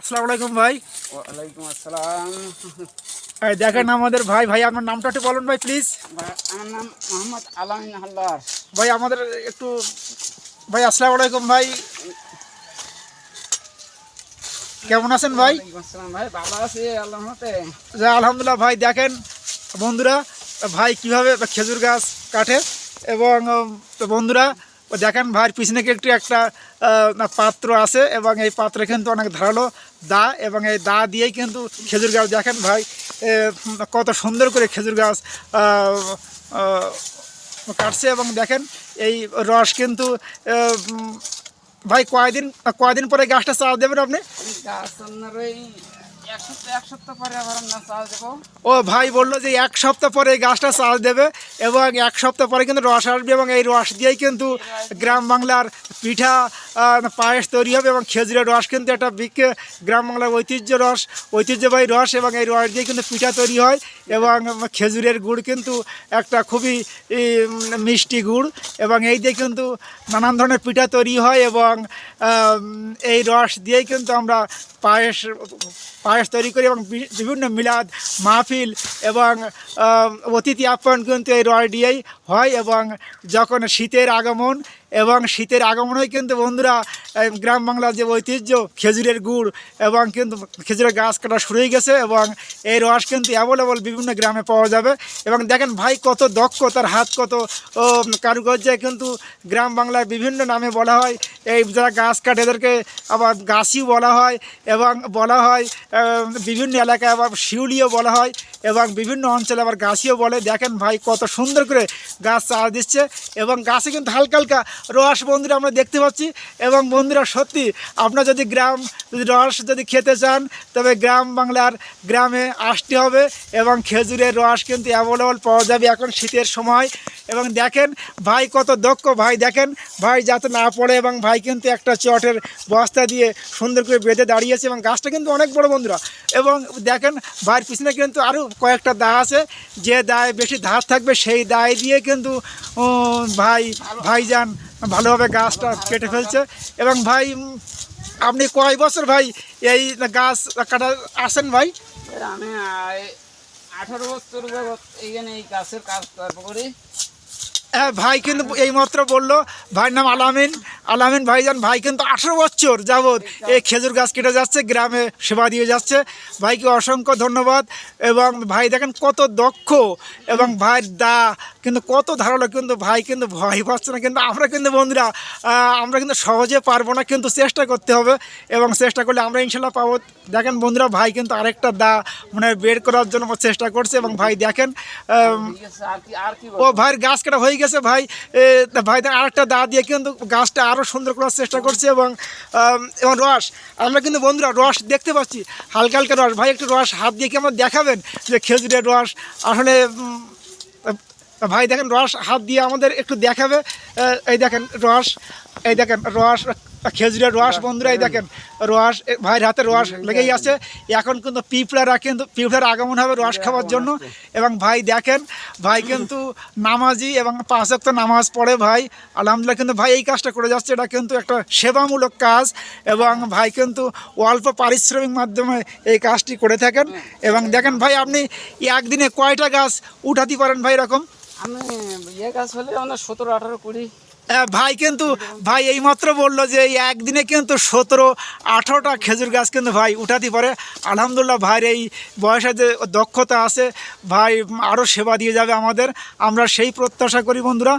আসসালামু আলাইকুম ভাই। ওয়ালাইকুম আসসালাম। এই দেখেন আমাদের ভাই, ভাই আপনার নামটা একটু বলুন ভাই প্লিজ। আমার নাম মোহাম্মদ আলামিন হালদার। ভাই আমাদের একটু ভাই আসসালামু আলাইকুম ভাই, কেমন আছেন ভাই? ওয়ালাইকুম আসসালাম ভাই, ভালো আছি আল্লাহর রহমতে। আলহামদুলিল্লাহ ভাই। দেখেন বন্ধুরা, ভাই কিভাবে খেজুর গাছ কাটে এবং বন্ধুরা দেখেন ভাইয়ের পিছনে একটু একটা পাত্র আছে এবং এই পাত্রে কিন্তু অনেক ধারালো দা এবং এই দা দিয়েই কিন্তু খেজুর গাছ দেখেন ভাই কত সুন্দর করে খেজুর গাছ কাটছে এবং দেখেন এই রস কিন্তু ভাই কয়দিন পরে গাছটা চাষ দেবেন আপনি? গাছ আপনার ওই এক সপ্তাহ পরে আবার আমরা চাষ দেবো। ও ভাই বললো যে এক সপ্তাহ পরে এই গাছটা চাষ দেবে এবং এক সপ্তাহ পরে কিন্তু রস আসবে এবং এই রস দিয়েই কিন্তু গ্রাম বাংলার পিঠা পায়েস তৈরি হবে এবং খেজুরের রস কিন্তু একটা গ্রাম বাংলার ঐতিহ্যবাহী রস এবং এই রস দিয়ে কিন্তু পিঠা তৈরি হয় এবং খেজুরের গুড় কিন্তু একটা খুবই মিষ্টি গুড় এবং এই দিয়ে কিন্তু নানান ধরনের পিঠা তৈরি হয় এবং এই রস দিয়েই কিন্তু আমরা পায়েস তৈরি করি এবং বিভিন্ন মিলাদ মাহফিল এবং অতিথি আপ্যায়ন কিন্তু এই রস দিয়েই হয় এবং যখন শীতের আগমন এবং শীতের আগমনেই কিন্তু বন্ধুরা গ্রাম বাংলার যে ঐতিহ্য খেজুরের গুড় এবং কিন্তু খেজুরের গাছ কাটা শুরু হয়ে গেছে এবং এই রস কিন্তু অ্যাভেলেবল বিভিন্ন গ্রামে পাওয়া যাবে এবং দেখেন ভাই কত দক্ষ, তার হাত কত কারুকার্যে কিন্তু গ্রাম বাংলায় বিভিন্ন নামে বলা হয়। এই যারা গাছ কাটে এদেরকে আবার গাছিও বলা হয় এবং বলা হয় বিভিন্ন এলাকায় আবার শিউলিও বলা হয় এবং বিভিন্ন অঞ্চলে আবার গাছিও বলে। দেখেন ভাই কত সুন্দর করে গাছ চাষ দিচ্ছে এবং গাছে কিন্তু হালকা হালকা রস বন্ধুরা আমরা দেখতে পাচ্ছি এবং বন্ধুরা সত্যি আপনারা যদি রস যদি খেতে চান তবে গ্রাম বাংলার গ্রামে আসতে হবে এবং খেজুরের রস কিন্তু অ্যাভেলেবল পাওয়া যাবে এখন শীতের সময় এবং দেখেন ভাই কত দক্ষ। ভাই দেখেন ভাই যাতে না পড়ে এবং ভাই কিন্তু একটা চটের বস্তা দিয়ে সুন্দর করে বেঁধে দাঁড়িয়েছে এবং গাছটা কিন্তু অনেক বড় বন্ধুরা এবং দেখেন ভাইয়ের পিছনে কিন্তু আরও কয়েকটা দা আছে, যে দায় বেশি ধার থাকবে সেই দায় দিয়ে কিন্তু ভাইজান ভালোভাবে গাছটা কেটে ফেলছে এবং ভাই আপনি কয় বছর ভাই এই গাছ কাটা আসেন ভাই? আমি 18 বছর এইখানে এই গাছের কাজ করি। হ্যাঁ ভাই কিন্তু এইমাত্র বললো ভাইয়ের নাম আলামিন ভাইজান। ভাই কিন্তু 18 বছর যাবৎ এই খেজুর গাছ কেটে যাচ্ছে, গ্রামে সেবা দিয়ে যাচ্ছে। ভাইকে অসংখ্য ধন্যবাদ এবং ভাই দেখেন কত দক্ষ এবং ভাইয়ের দা কিন্তু কত ধারালো, কিন্তু ভাই কিন্তু ভয় পাচ্ছে না। কিন্তু আমরা কিন্তু বন্ধুরা আমরা কিন্তু সহজে পারবো না, কিন্তু চেষ্টা করতে হবে এবং চেষ্টা করলে আমরা ইনশাল্লাহ পাবো। দেখেন বন্ধুরা ভাই কিন্তু আরেকটা দা মানে বের করার জন্য চেষ্টা করছে এবং ভাই দেখেন ও ভাইয়ের গাছ কাটা হয়ে গেছে। ভাই আরেকটা দা দিয়ে কিন্তু গাছটা আরও সুন্দর করার চেষ্টা করছে এবং রস আমরা কিন্তু বন্ধুরা রস দেখতে পাচ্ছি, হালকা হালকা রস। ভাই একটু রস হাত দিয়ে কি আমরা দেখাবেন যে খেজুরের রস আসলে ভাই দেখেন রস হাত দিয়ে আমাদের একটু দেখাবে। এই দেখেন রস খেজুরের রস বন্ধুরা, এই দেখেন রস ভাইয়ের হাতে রস লেগেই আছে। এখন কিন্তু পিঁপড়ার আগমন হবে রস খাওয়ার জন্য এবং ভাই দেখেন ভাই কিন্তু নামাজি এবং 5 ওয়াক্ত নামাজ পড়ে ভাই আলহামদুলিল্লাহ। কিন্তু ভাই এই কাজটা করে যাচ্ছে, এটা কিন্তু একটা সেবামূলক কাজ এবং ভাই কিন্তু অল্প পারিশ্রমিক মাধ্যমে এই কাজটি করে থাকেন এবং দেখেন ভাই আপনি একদিনে কয়টা গাছ উঠাতে পারেন ভাই এরকম? আমি গাছ হলে 17, 18, 20। ভাই কিন্তু ভাই এইমাত্র বললো যে এই একদিনে কিন্তু 17, 18টা খেজুর গাছ কিন্তু ভাই উঠাতে পারে। আলহামদুলিল্লাহ ভাইয়ের এই বয়সে যে দক্ষতা আছে ভাই আরও সেবা দিয়ে যাবে আমাদের, আমরা সেই প্রত্যাশা করি বন্ধুরা।